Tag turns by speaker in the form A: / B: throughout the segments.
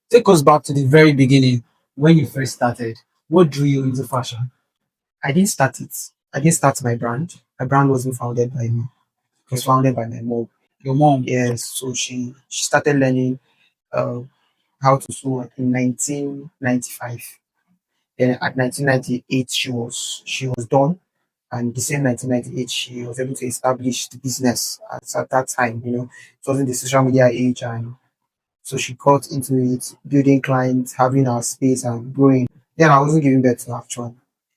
A: Take us back to the very beginning when you first started. What drew you into fashion?
B: I didn't start it. I didn't start my brand. My brand wasn't founded by me. It was founded by my mom.
A: Your mom.
B: Yes, so she started learning uh, how to sew in 1995. Then at 1998 she was done, and the same 1998 she was able to establish the business. At that time, it wasn't the social media age, and so she got into it, building clients, having our space, and growing. Then I wasn't giving birth to her, actually.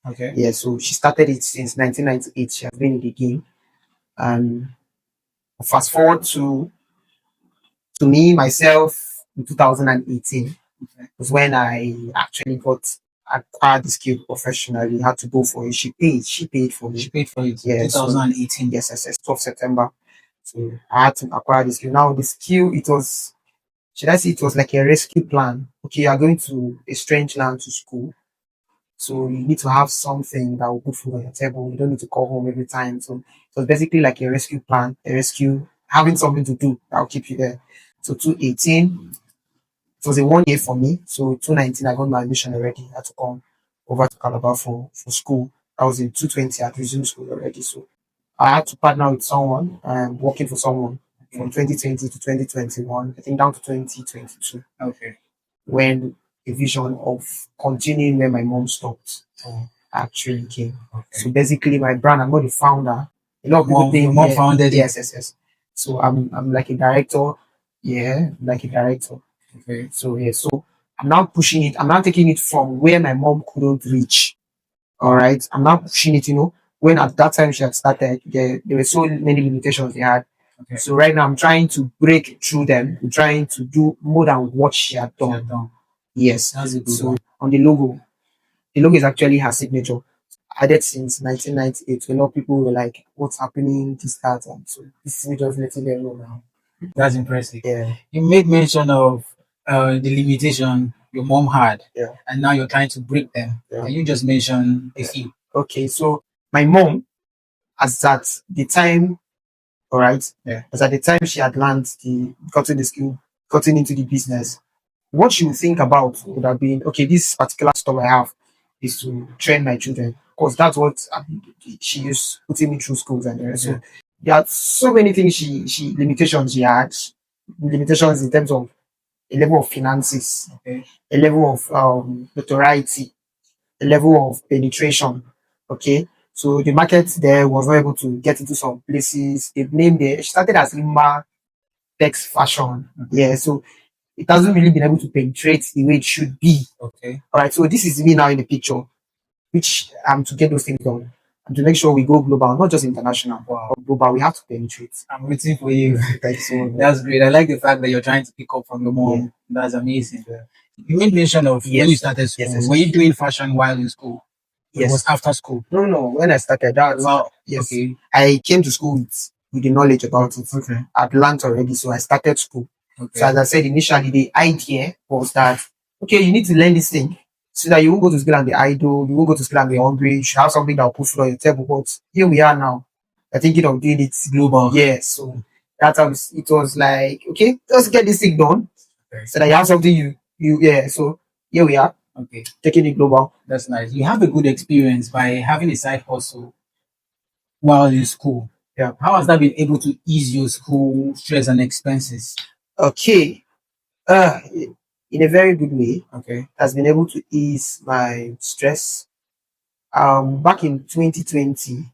A: Okay.
B: Yeah, so she started it since 1998. She has been in the game, and fast forward to me myself in 2018 was when I actually got acquired the skill professionally. Had to go for it. She paid for
A: She
B: me.
A: paid for it.
B: Yeah, so
A: 2018.
B: yes, 12 September. So I had to acquire the skill. Now the skill, it was, should I say, it was like a rescue plan. Okay, you are going to a strange land to school. So you need to have something that will put food on your table. You don't need to call home every time. So it was basically like a rescue plan, a rescue, having something to do that will keep you there. So 2018, it was a 1 year for me. So 2019, I got my admission already. I had to come over to Calabar for school. I was in 220. I had resumed school already. So I had to partner with someone and working for someone from 2020 to 2021, I think down to 2022,
A: Okay.
B: when a vision of continuing where my mom stopped actually came.
A: Okay.
B: So basically, my brand, I'm not the founder. A lot of people think,
A: Your mom
B: yeah,
A: founded it.
B: yes. So I'm like a director. Yeah, like a director.
A: Okay.
B: So yeah, so I'm now pushing it. I'm now taking it from where my mom couldn't reach. All right. I'm now pushing it, when at that time she had started, there were so many limitations they had.
A: Okay.
B: So right now I'm trying to break through them. I'm trying to do more than what she had
A: She
B: done.
A: had done.
B: Yes.
A: That's a good
B: So
A: one.
B: on the logo is actually her signature. Added since 1998. A lot of people were like, "What's happening?" This, that, and so this is just letting them know now.
A: That's impressive.
B: Yeah,
A: You made mention of the limitation your mom had,
B: yeah,
A: and now you're trying to break them.
B: yeah.
A: Can you just mention a few?
B: Okay, so my mom, as at the time, all right,
A: Yeah.
B: as at the time she had learned gotten the skill, gotten into the business, what she would think about would have been, okay, this particular store I have is to train my children. Because that's what she used putting me through schools and the rest. So there are so many things she limitations she had, limitations in terms of a level of finances,
A: Okay.
B: a level of notoriety, a level of penetration. Okay. So the market there was not able to get into some places. They named it, she started as Lima Tex Fashion. Yeah. So it hasn't really been able to penetrate the way it should be.
A: Okay.
B: All right. So this is me now in the picture, which to get those things done and to make sure we go global, not just international,
A: Wow.
B: but global. We have to penetrate.
A: I'm waiting for you.
B: Thank you so much.
A: That's great. I like the fact that you're trying to pick up from your mom.
B: Yeah.
A: That's amazing.
B: Yeah.
A: You made mention of when you started school.
B: Yes.
A: Were you doing fashion while in school? It was after school.
B: No. When I started that,
A: Wow.
B: yes,
A: Okay.
B: I came to school with the knowledge about it.
A: Okay.
B: I'd learned already, so I started school.
A: Okay.
B: So as I said initially, the idea was that okay, you need to learn this thing so that you won't go to school and be idle, you won't go to school and be hungry. You should have something that will put food on your table. But here we are now. I'm thinking of doing it
A: Global.
B: yeah, so that's how it was like, okay, just get this thing done.
A: Okay.
B: So that you have something yeah. So here we are.
A: Okay.
B: Taking it global.
A: That's nice. You have a good experience by having a side hustle while in school.
B: Yeah.
A: How has that been able to ease your school stress and expenses?
B: Okay. In a very good way.
A: Okay.
B: Has been able to ease my stress. Back in 2020,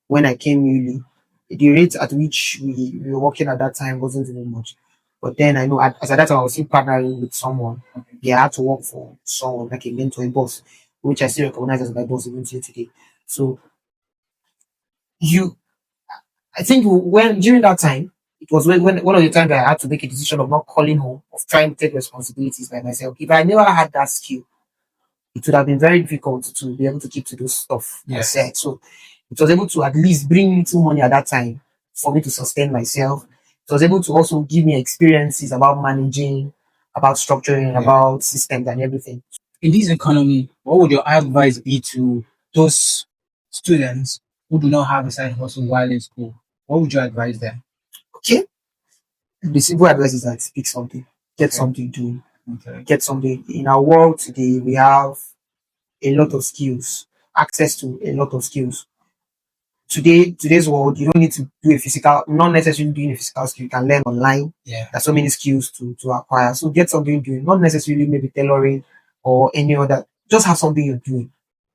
B: when I came newly, the rate at which we were working at that time wasn't very much. But then I know as at that time I was still partnering with someone.
A: Okay.
B: Yeah, I had to work for someone like a mentor, a boss, which I still recognize as my boss even till today. So I think when during that time, it was when one of the times I had to make a decision of not calling home, of trying to take responsibilities by myself. If I never had that skill, it would have been very difficult to be able to keep to those stuff I said. So it was able to at least bring me some money at that time for me to sustain myself. It was able to also give me experiences about managing, about structuring, about systems and everything.
A: In this economy, what would your advice be to those students who do not have a side hustle while in school? What would you advise them?
B: Okay. The simple advice is that pick something, get something doing.
A: Okay.
B: Get something. In our world today, we have a lot of skills, access to a lot of skills. Today's world, you don't need to do a physical, not necessarily doing a physical skill. You can learn online.
A: Yeah.
B: There's so many skills to acquire. So get something doing, not necessarily maybe tailoring or any other. Just have something you're doing.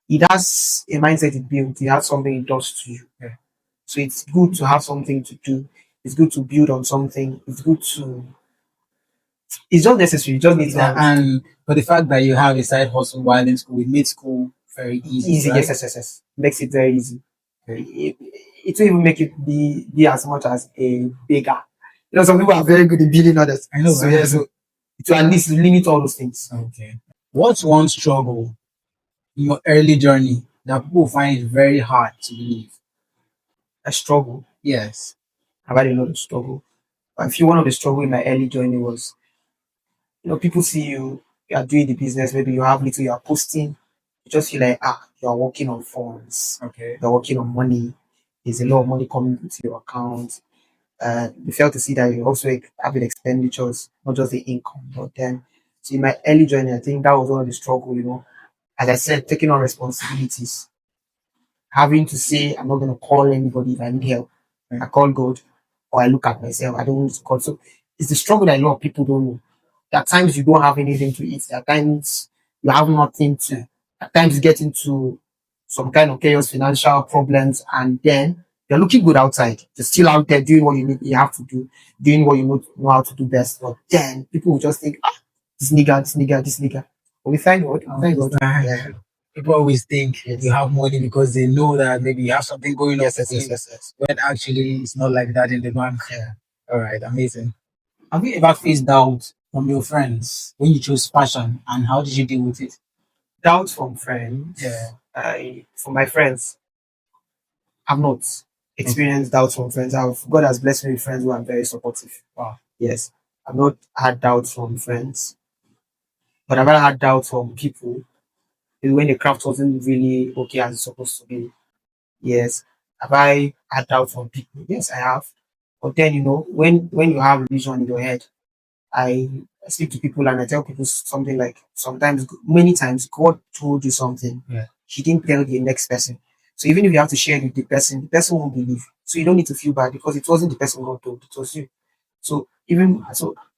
B: It has a mindset it builds. It has something it does to you.
A: Yeah.
B: So it's good to have something to do. It's good to build on something. It's good to. It's just necessary. You just need to have
A: And for the fact that you have a side hustle while in school, it made school very easy.
B: easy.
A: Right?
B: Yes. Makes it very easy.
A: Okay.
B: It will even make it be as much as a bigger. You know, some people are very good at building others.
A: I know.
B: So yeah, so to at least limit all those things.
A: Okay. What's one struggle in your early journey that people find it very hard to believe?
B: A struggle.
A: Yes.
B: I've had a lot of struggle. I feel one of the struggle in my early journey was, people see you are doing the business, maybe you have little, you are posting, you just feel like, you are working on funds,
A: Okay.
B: you're working on money, there's a lot of money coming into your account. You fail to see that you also having expenditures, not just the income. But then, so in my early journey, I think that was one of the struggle, as I said, taking on responsibilities, having to say, I'm not going to call anybody if I need help. I call God or I look at myself. I don't need to call. So it's the struggle that a lot of people don't know. There are times you don't have anything to eat. There are times you have nothing to. At times you get into some kind of chaos, financial problems, and then you're looking good outside. You're still out there doing what you have to do, doing what you know how to do best. But then people will just think, this nigga. But we thank God. Thank God. Yeah.
A: People always think
B: Yes.
A: you have money because they know that maybe you have something going on.
B: Yes.
A: When actually it's not like that in the bank.
B: Yeah.
A: All right, amazing. Have you ever faced doubt from your friends when you chose fashion, and how did you deal with it?
B: Doubt from friends.
A: Yeah.
B: From my friends, I've not experienced doubt from friends. God has blessed me with friends who are very supportive.
A: Wow.
B: Yes, I've not had doubt from friends, but I've had doubt from people when the craft wasn't really okay as it's supposed to be. Yes, have I had doubt from people? Yes, I have. But then when you have a vision in your head, I speak to people and I tell people something like sometimes, many times, God told you something.
A: Yeah.
B: He didn't tell the next person. So even if you have to share it with the person won't believe. So you don't need to feel bad because it wasn't the person God told, it was you. So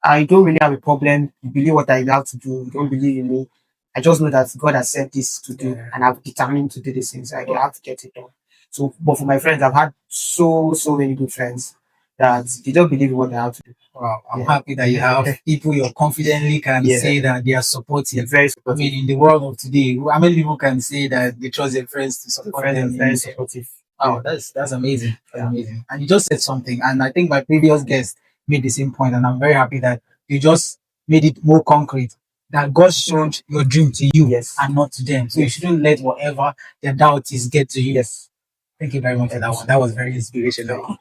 B: I don't really have a problem. You believe what I have to do, you don't believe in me. I just know that God has said this to do, and I've determined to do these things. I have to get it done. So, but for my friends, I've had so many good friends that they don't believe in what they have to do.
A: Wow, I'm happy that you have people you confidently can say that they are supportive.
B: They're very supportive.
A: I mean, in the world of today, how many people can say that they trust their friends to support them?
B: Very supportive.
A: Wow, that's amazing. That's amazing. And you just said something, and I think my previous guest made the same point, and I'm very happy that you just made it more concrete. That God showed your dream to you,
B: Yes,
A: and not to them. So you shouldn't let whatever their doubt is get to you.
B: Yes.
A: Thank you very much for that one. That was very inspirational.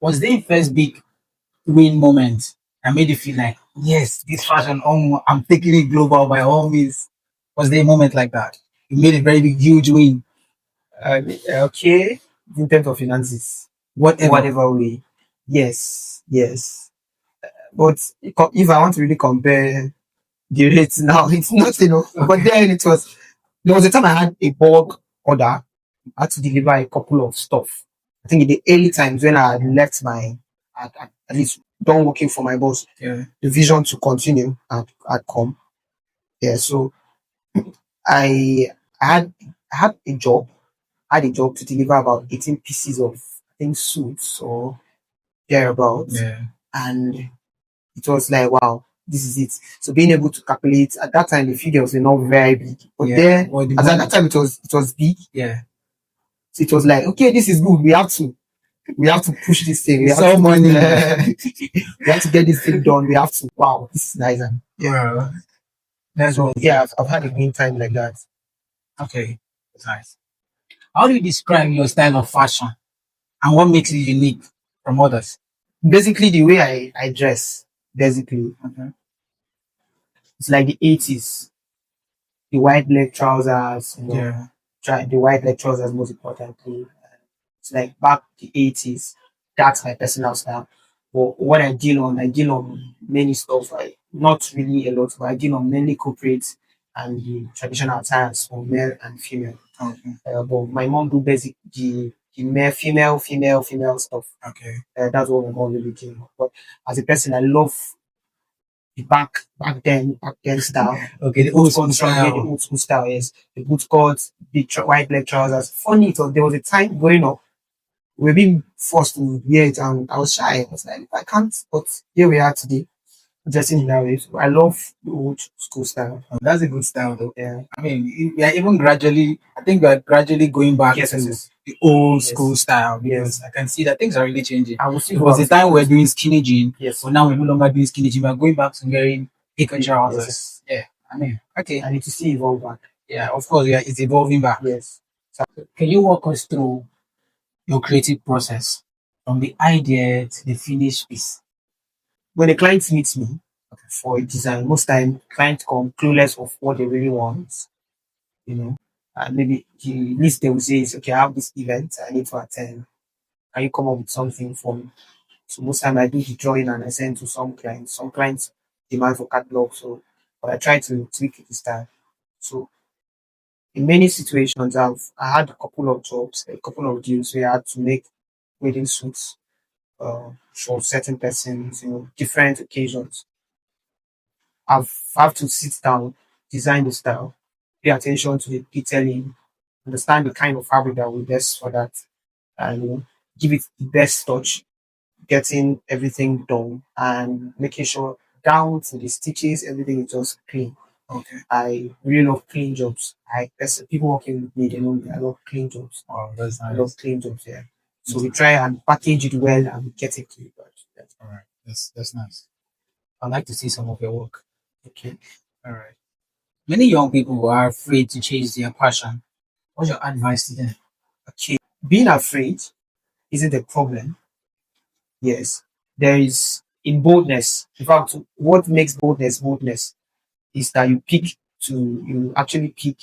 A: Was there a first big win moment that made you feel like, yes, this fashion, I'm taking it global by all means? Was there a moment like that? You made a very big, huge win.
B: Okay, in terms of finances, whatever way, yes. But if I want to really compare the rates now, it's nothing. Okay. But then there was a time I had a bulk order. I had to deliver a couple of stuff. I think in the early times when I had left at least done working for my boss,
A: Yeah.
B: the vision to continue had come. Yeah, so I had a job. I had a job to deliver about 18 pieces of, I think, suits or thereabouts.
A: Yeah.
B: And it was like, wow, this is it. So being able to calculate at that time, the figures were not very big, but then at that time it was big.
A: Yeah.
B: So it was like, okay, this is good. We have to push this thing. We have
A: So
B: to
A: money.
B: we have to get this thing done. We have to. Wow, this is nice. And
A: Yeah. That's
B: so yeah, I've had a green time like that.
A: Okay. That's nice. How do you describe your style of fashion, and what makes it unique from others?
B: Basically, the way I dress, basically, it's like the 80s. The white leg trousers, the white leg trousers most importantly. It's like back the 80s. That's my personal style. But what I deal on many stuff. Not really a lot, but I deal on mainly corporate and the traditional attires for male and female.
A: Okay.
B: But my mom do basic the male, female stuff.
A: Okay.
B: That's what my mom really do. But as a person, I love the back then style.
A: Okay, the
B: Boot
A: old school
B: cut yeah, the
A: style.
B: old school style, yes. The boot cut, the white leg trousers. Funny, there was a time growing up, we were being forced to wear it, and I was shy. I was like, I can't, but here we are today, dressing in that way. So I love the old school style.
A: Oh, that's a good style, though.
B: Yeah.
A: I mean, we are even gradually. I think we are gradually going back
B: Yes,
A: to
B: yes, yes.
A: the old
B: Yes.
A: school style because
B: Yes.
A: I can see that things are really changing.
B: I will see
A: There was a time we were doing skinny jean,
B: Yes.
A: but now we're no longer doing skinny jean. We're going back to wearing thicker
B: Yes,
A: trousers.
B: yes.
A: Yeah, I mean, okay.
B: I need to see evolve back.
A: Yeah, of course, yeah, it's evolving back.
B: Yes.
A: Can you walk us through your creative process from the idea to the finished piece?
B: When a client meets me for a design, most time clients come clueless of what they really want, you know. And maybe the least they will say is, okay, I have this event I need to attend. Can you come up with something for me? So most time I do the drawing and I send to some clients. Some clients demand for catalog, so but I try to tweak the style. So in many situations, I had a couple of jobs, a couple of deals where I had to make wedding suits for certain persons, different occasions. Have to sit down, design the style, pay attention to the detailing, understand the kind of fabric that will best for that, and give it the best touch, getting everything done and making sure down to the stitches, everything is just clean.
A: Okay.
B: I really love clean jobs. People working with me, they know me. I love clean jobs.
A: Oh, that's
B: I
A: nice.
B: love clean jobs, yeah. So we try and package it well and get it clean.
A: All right, that's nice. I'd like to see some of your work.
B: Okay.
A: All right. Many young people are afraid to chase their passion. What's your advice to them?
B: Okay. Being afraid isn't a problem. Yes. There is in boldness. In fact, what makes boldness is that you actually pick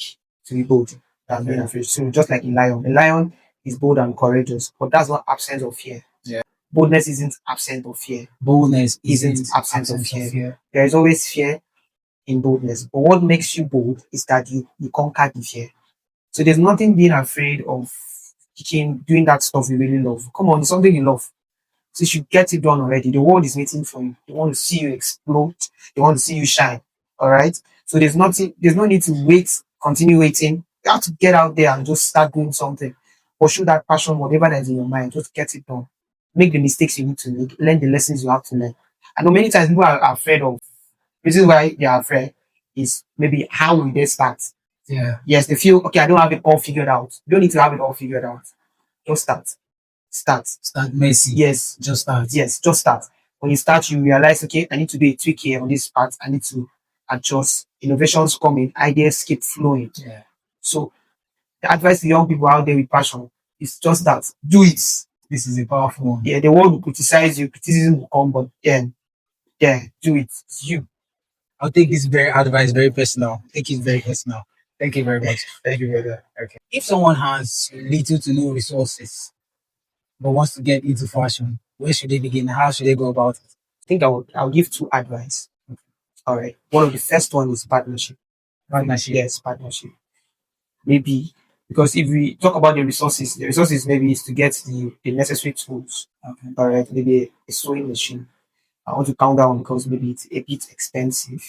B: to be bold than being afraid. So just like a lion is bold and courageous, but that's not absence of fear.
A: Yeah.
B: Boldness isn't absent of fear.
A: Boldness
B: Isn't absence of fear. There is always fear in boldness. But what makes you bold is that you conquer the fear. So there's nothing being afraid of doing that stuff you really love. Come on, it's something you love. So you should get it done already. The world is waiting for you. They want to see you explode. They want to see you shine. All right. So there's no need to wait, continue waiting. You have to get out there and just start doing something. Pursue that passion, whatever that is in your mind, just get it done. Make the mistakes you need to make, learn the lessons you have to learn. I know many times people are afraid of reasons why they are afraid is maybe how will they start?
A: Yeah.
B: Yes, they feel okay, I don't have it all figured out. You don't need to have it all figured out. Just start.
A: Start messy.
B: Yes.
A: Just start.
B: Yes, just start. When you start, you realize, okay, I need to do a tweak here on this part. I need to adjust. Innovations come in, ideas keep flowing.
A: Yeah.
B: So the advice to young people out there with passion is just that. Do it.
A: This is a powerful one.
B: Yeah, the world will criticize you, criticism will come, but yeah, do it. It's you.
A: I'll take this very advice very personal. Take it very personal. Thank you very much.
B: Thank you for that.
A: Okay. If someone has little to no resources but wants to get into fashion, where should they begin? How should they go about it?
B: I think I'll give two advice. All right. One of the first one is partnership.
A: Partnership.
B: Yes, partnership. Maybe because if we talk about the resources maybe is to get the necessary tools.
A: Okay.
B: All right. Maybe a sewing machine. I want to count down because maybe it's a bit expensive.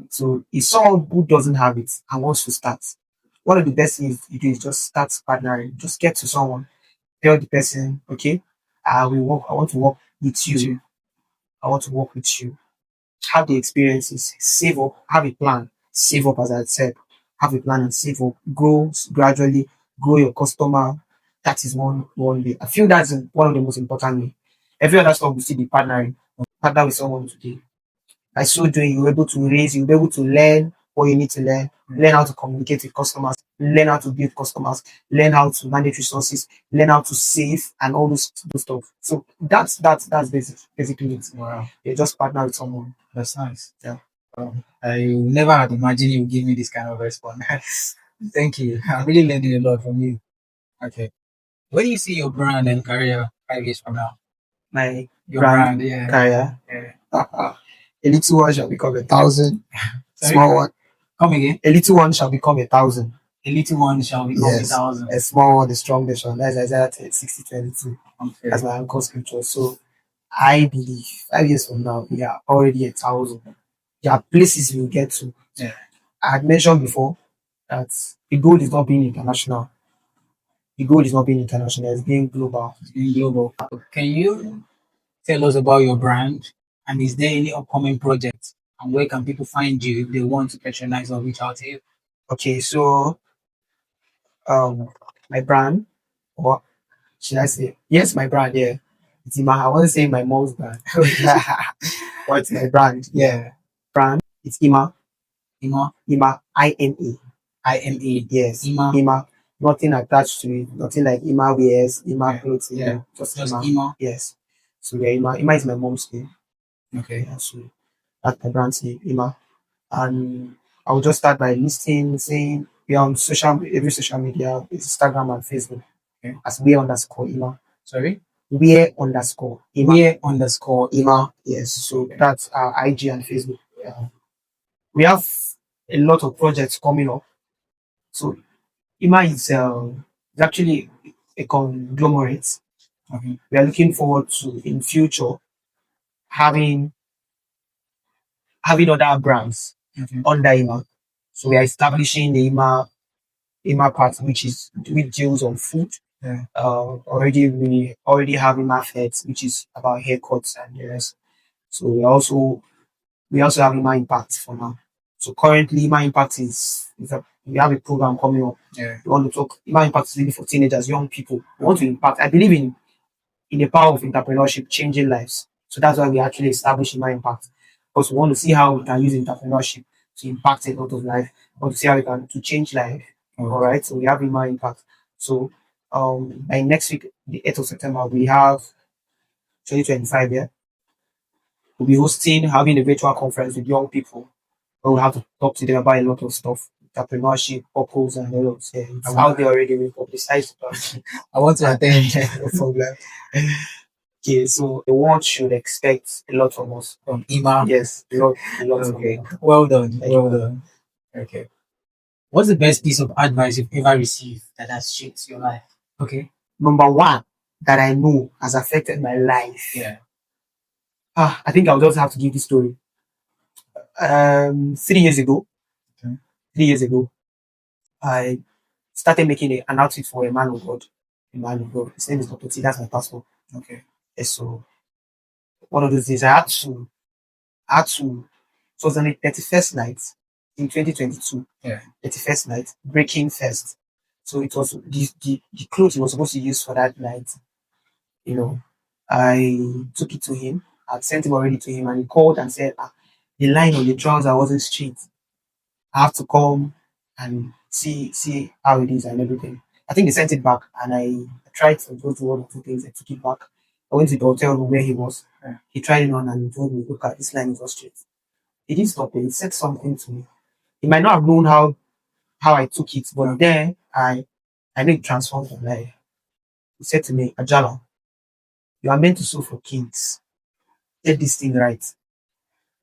B: So if someone who doesn't have it and wants to start, one of the best things you do is just start partnering. Just get to someone, tell the person, okay, I want to work with you. I want to work with you. Have the experiences, save up, have a plan, save up as I said, have a plan and save up, grow gradually, grow your customer. That is one way. I feel that's one of the most important way. Every other stuff we see the partnering, partner with someone today. By so doing, you'll be able to learn what you need to learn how to communicate with customers, learn how to build customers, learn how to manage resources, learn how to save and all those stuff. So that's basically it.
A: Wow.
B: You just partner with someone.
A: That's nice.
B: Yeah.
A: I never had imagined you would give me this kind of response. Thank you. I'm really learning a lot from you. Okay. Where do you see your brand and career 5 years from now?
B: my
A: Your
B: brand
A: brand, yeah.
B: career.
A: Yeah.
B: A little one shall become 1,000.
A: Sorry?
B: Small one.
A: Come again.
B: A little one shall become 1,000.
A: A little one shall become
B: Yes.
A: 1,000.
B: A small one, the strongest one. That's Isaiah 60:22.
A: Okay.
B: That's my uncle's scripture. So I believe 5 years from now, we are already 1,000. There are places we will get to.
A: Yeah.
B: I had mentioned before that the goal is not being international. The goal is not being international, it's being global.
A: It's being global. Can you tell us about your brand? And is there any upcoming projects? And where can people find you if they want to patronize or reach out to you?
B: Okay, so my brand, or should I say, yes, my brand, yeah. It's in I want to say my mom's brand. But it's my brand.
A: Yeah.
B: Brand, it's Ima.
A: Ima.
B: Ima, IMA.
A: IMA.
B: Yes.
A: Ima.
B: Ima. Nothing attached to it. Nothing like Ima wears, Ima clothes.
A: Yeah.
B: Just
A: Just
B: Ima.
A: Ima.
B: Yes. So yeah, Ima. Ima is my mom's name.
A: Okay.
B: Yeah, so that's my brand's name, Ima. And I will just start by listing, saying we are on every social media, Instagram and Facebook.
A: Okay.
B: As @where_Ima.
A: Sorry?
B: @where_Ima.
A: @where_Ima.
B: Yes. So that's our IG and Facebook. We have a lot of projects coming up. So Ima is actually a conglomerate.
A: Okay.
B: We are looking forward to in future having other brands under Ima. So we are establishing the Ima part, which deals on food.
A: Yeah.
B: We already have imperfect, which is about haircuts and the rest. So we also have Ima Impact for now. So currently, Ima Impact we have a program coming up.
A: Yeah.
B: We want to talk. Ima Impact is really for teenagers, young people. We want to impact. I believe in the power of entrepreneurship changing lives. So that's why we actually established Ima Impact, because we want to see how we can use entrepreneurship to impact a lot of life, or to see how we can to change life. All right. So we have Ima Impact. So by next week, the 8th of September, we have 2025. Yeah, we'll be having a virtual conference with young people. Where we'll have to talk to them about a lot of stuff, entrepreneurship, purpose, and a lot. Yeah, it's out there already. We publicized it.
A: I want to attend.
B: No problem. Okay, so the world should expect a lot from us.
A: From Ima.
B: Yes, a lot.
A: Okay. Well done. Well done. Okay. What's the best piece of advice you've ever received that has shaped your life? Okay.
B: Number one that I know has affected my life.
A: Yeah.
B: I think I'll just have to give this story. 3 years ago.
A: Okay.
B: 3 years ago, I started making an outfit for a man of God. A man of God. His name is Dr. T. That's my pastor.
A: Okay.
B: Yes, so one of those days I had to. It was on the 31st night in 2022.
A: Yeah.
B: 31st night, breaking first. So it was the clothes he was supposed to use for that night. You know, I took it to him. I'd sent him already to him, and he called and said, the line on the trouser wasn't straight. I have to come and see how it is and everything. I think they sent it back, and I tried to go to one or two things. I took it back. I went to the hotel room where he was.
A: Yeah.
B: He tried it on and he told me, look, this line is not straight. He didn't stop it. He said something to me. He might not have known how I took it, but then I know it transformed my life. He said to me, Ajala, you are meant to sew for kings. Get this thing right.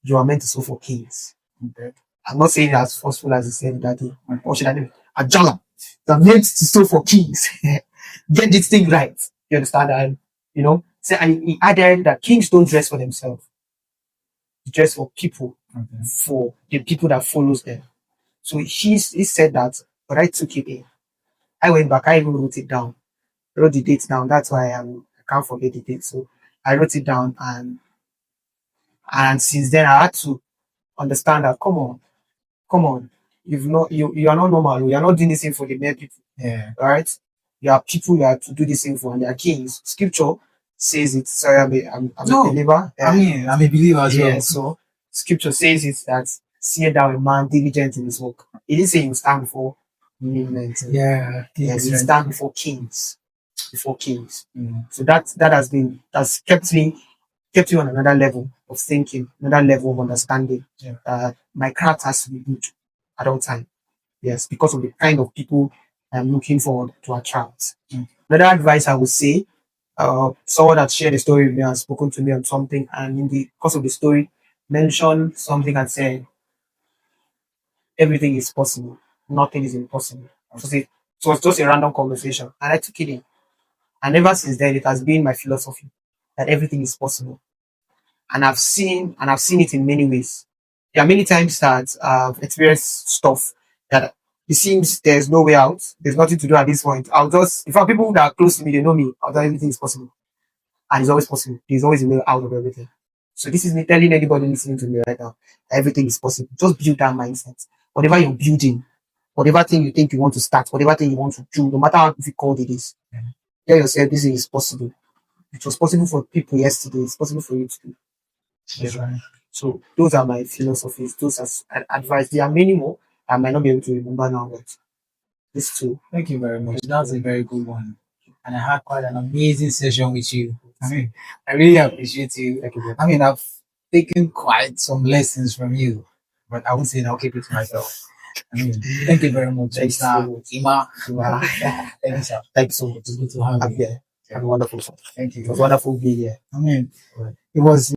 B: You are meant to sew for kings.
A: Okay.
B: I'm not saying it as forceful as he said that day. Or should I do? Ajala, you are meant to sew for kings. Get this thing right. You understand? And and he added that kings don't dress for themselves. They dress for people, for the people that follows them. So he said that, but I took it in. I went back, I even wrote it down. Wrote the date down. That's why I can't forget the date. So I wrote it down, and since then I had to understand that come on. You are not normal. You are not doing this thing for the mere people.
A: Yeah.
B: All right. You are people you have to do this thing for, and they are kings. Scripture says it. Sorry, I'm a believer.
A: I'm a believer as well.
B: Yeah, so scripture says it that see thou a man diligent in his work. It didn't say he will stand before movement.
A: Yeah.
B: Yes, he stand before kings. Before kings.
A: Mm.
B: So that's kept me on another level of thinking, another level of understanding.
A: Yeah.
B: My craft has to be good at all time. Yes, because of the kind of people I'm looking forward to attract. Another advice I would say, someone had shared a story with me and spoken to me on something, and in the course of the story, mentioned something and said, everything is possible, nothing is impossible. It was just a random conversation, and I took it in. And ever since then, it has been my philosophy that everything is possible. And I've seen it in many ways. There are many times that I've experienced stuff that it seems there's no way out. There's nothing to do at this point. I'll just, in fact, people that are close to me, they know me. I'll tell everything is possible. And it's always possible. There's always a way out of everything. So this is me telling anybody listening to me right now, everything is possible. Just build that mindset. Whatever you're building, whatever thing you think you want to start, whatever thing you want to do, no matter how difficult it is, tell yourself this thing is possible. It was possible for people yesterday. It's possible for you to do.
A: That's right.
B: So those are my philosophies. Those are advice. There are many more I might not be able to remember now, but these two.
A: Thank you very much. That's a very good one. And I had quite an amazing session with you. I mean, I really appreciate you.
B: Thank you.
A: I mean, I've taken quite some lessons from you, but I won't say that I'll keep it to myself. I mean, thank you very much,
B: Thanks
A: Mr.
B: so much.
A: Ima.
B: Wow.
A: Thank you, sir.
B: Thanks so much.
A: It's good to have
B: I'm
A: you.
B: here. Have a wonderful time.
A: Thank
B: It
A: you.
B: was wonderful being here.
A: I mean, it was